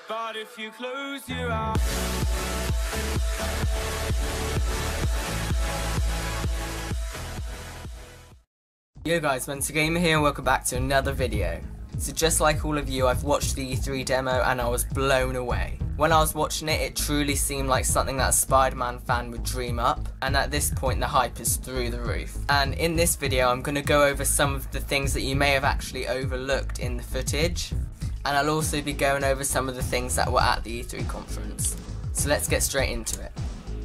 But if you close your eyes. Yo guys, Gamer here and welcome back to another video. So just like all of you, I've watched the E3 demo and I was blown away. When I was watching it, it truly seemed like something that a Spider-Man fan would dream up, and at this point the hype is through the roof. And in this video I'm going to go over some of the things that you may have actually overlooked in the footage, and I'll also be going over some of the things that were at the E3 conference. So let's get straight into it.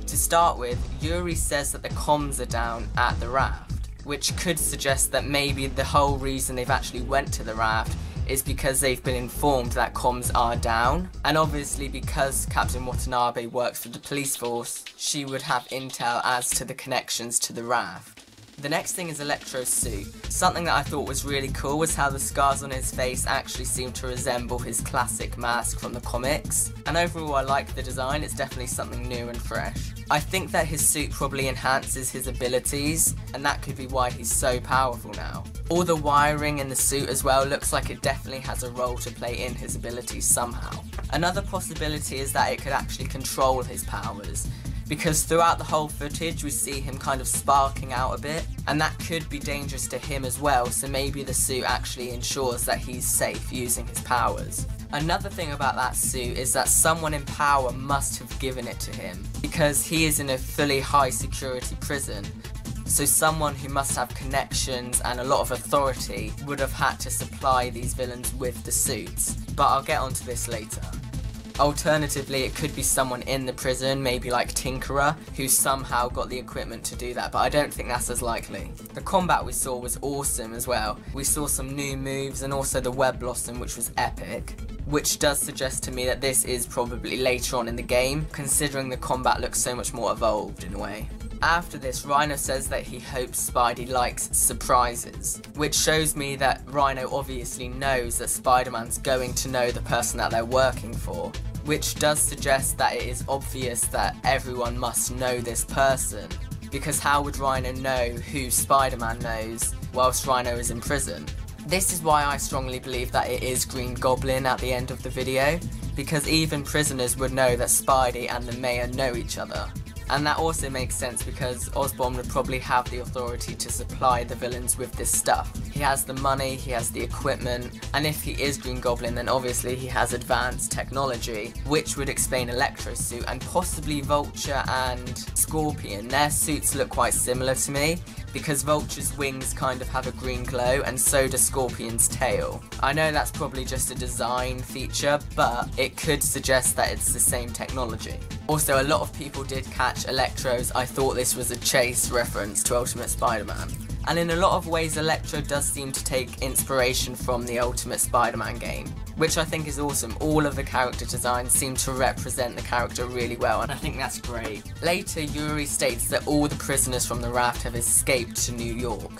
To start with, Yuri says that the comms are down at the raft, which could suggest that maybe the whole reason they've actually went to the raft is because they've been informed that comms are down, and obviously because Captain Watanabe works for the police force, she would have intel as to the connections to the raft. The next thing is Electro's suit. Something that I thought was really cool was how the scars on his face actually seem to resemble his classic mask from the comics, and overall I like the design. It's definitely something new and fresh. I think that his suit probably enhances his abilities, and that could be why he's so powerful now. All the wiring in the suit as well looks like it definitely has a role to play in his abilities somehow. Another possibility is that it could actually control his powers, because throughout the whole footage we see him kind of sparking out a bit, and that could be dangerous to him as well, so maybe the suit actually ensures that he's safe using his powers. Another thing about that suit is that someone in power must have given it to him, because he is in a fully high security prison, so someone who must have connections and a lot of authority would have had to supply these villains with the suits, but I'll get onto this later. Alternatively, it could be someone in the prison, maybe like Tinkerer, who somehow got the equipment to do that, but I don't think that's as likely. The combat we saw was awesome as well. We saw some new moves and also the Web Blossom, which was epic, which does suggest to me that this is probably later on in the game, considering the combat looks so much more evolved in a way. After this, Rhino says that he hopes Spidey likes surprises, which shows me that Rhino obviously knows that Spider-Man's going to know the person that they're working for, which does suggest that it is obvious that everyone must know this person, because how would Rhino know who Spider-Man knows whilst Rhino is in prison? This is why I strongly believe that it is Green Goblin at the end of the video, because even prisoners would know that Spidey and the Mayor know each other. And that also makes sense because Osborn would probably have the authority to supply the villains with this stuff. He has the money, he has the equipment, and if he is Green Goblin then obviously he has advanced technology, which would explain Electro's suit, and possibly Vulture and Scorpion. Their suits look quite similar to me, because Vulture's wings kind of have a green glow and so does Scorpion's tail. I know that's probably just a design feature, but it could suggest that it's the same technology. Also, a lot of people did catch Electro's "I thought this was a chase" reference to Ultimate Spider-Man. And in a lot of ways Electro does seem to take inspiration from the Ultimate Spider-Man game, which I think is awesome. All of the character designs seem to represent the character really well, and I think that's great. Later, Yuri states that all the prisoners from the raft have escaped to New York.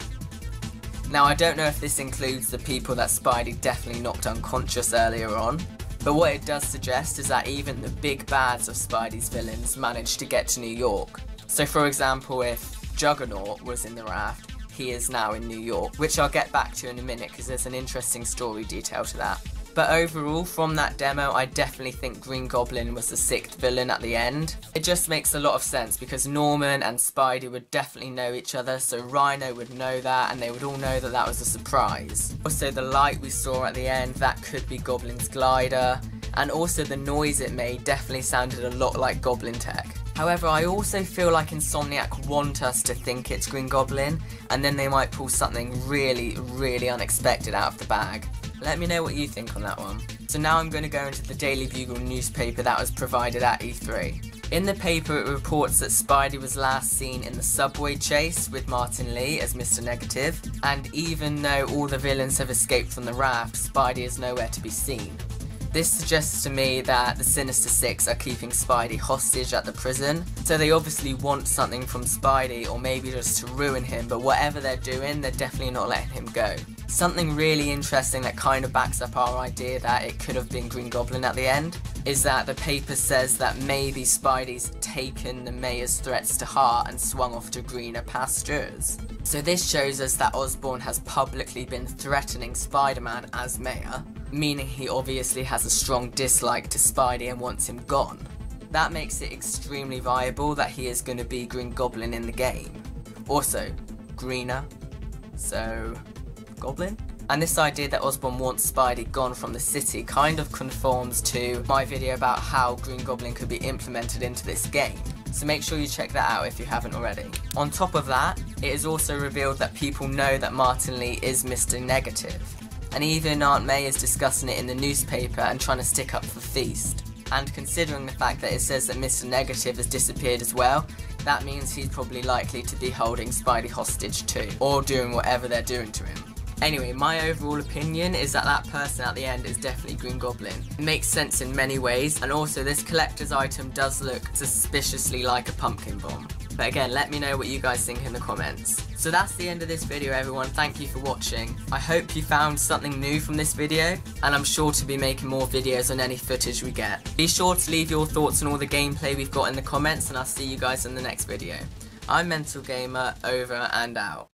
Now, I don't know if this includes the people that Spidey definitely knocked unconscious earlier on, but what it does suggest is that even the big bads of Spidey's villains managed to get to New York. So for example, if Juggernaut was in the raft, he is now in New York, which I'll get back to in a minute because there's an interesting story detail to that. But overall, from that demo, I definitely think Green Goblin was the sixth villain at the end. It just makes a lot of sense because Norman and Spidey would definitely know each other, so Rhino would know that, and they would all know that that was a surprise. Also, the light we saw at the end, that could be Goblin's glider, and also the noise it made definitely sounded a lot like Goblin tech. However, I also feel like Insomniac want us to think it's Green Goblin, and then they might pull something really, really unexpected out of the bag. Let me know what you think on that one. So now I'm going to go into the Daily Bugle newspaper that was provided at E3. In the paper it reports that Spidey was last seen in the subway chase with Martin Lee as Mr. Negative, and even though all the villains have escaped from the raft, Spidey is nowhere to be seen. This suggests to me that the Sinister Six are keeping Spidey hostage at the prison, so they obviously want something from Spidey, or maybe just to ruin him, but whatever they're doing, they're definitely not letting him go. Something really interesting that kind of backs up our idea that it could have been Green Goblin at the end is that the paper says that maybe Spidey's taken the Mayor's threats to heart and swung off to greener pastures. So this shows us that Osborn has publicly been threatening Spider-Man as Mayor, meaning he obviously has a strong dislike to Spidey and wants him gone. That makes it extremely viable that he is going to be Green Goblin in the game. Also, greener, so Goblin? And this idea that Osborn wants Spidey gone from the city kind of conforms to my video about how Green Goblin could be implemented into this game. So make sure you check that out if you haven't already. On top of that, it is also revealed that people know that Martin Lee is Mr. Negative. And even Aunt May is discussing it in the newspaper and trying to stick up for Feast. And considering the fact that it says that Mr. Negative has disappeared as well, that means he's probably likely to be holding Spidey hostage too, or doing whatever they're doing to him. Anyway, my overall opinion is that that person at the end is definitely Green Goblin. It makes sense in many ways, and also this collector's item does look suspiciously like a pumpkin bomb. But again, let me know what you guys think in the comments. So that's the end of this video, everyone. Thank you for watching. I hope you found something new from this video, and I'm sure to be making more videos on any footage we get. Be sure to leave your thoughts on all the gameplay we've got in the comments, and I'll see you guys in the next video. I'm Mental Gamer, over and out.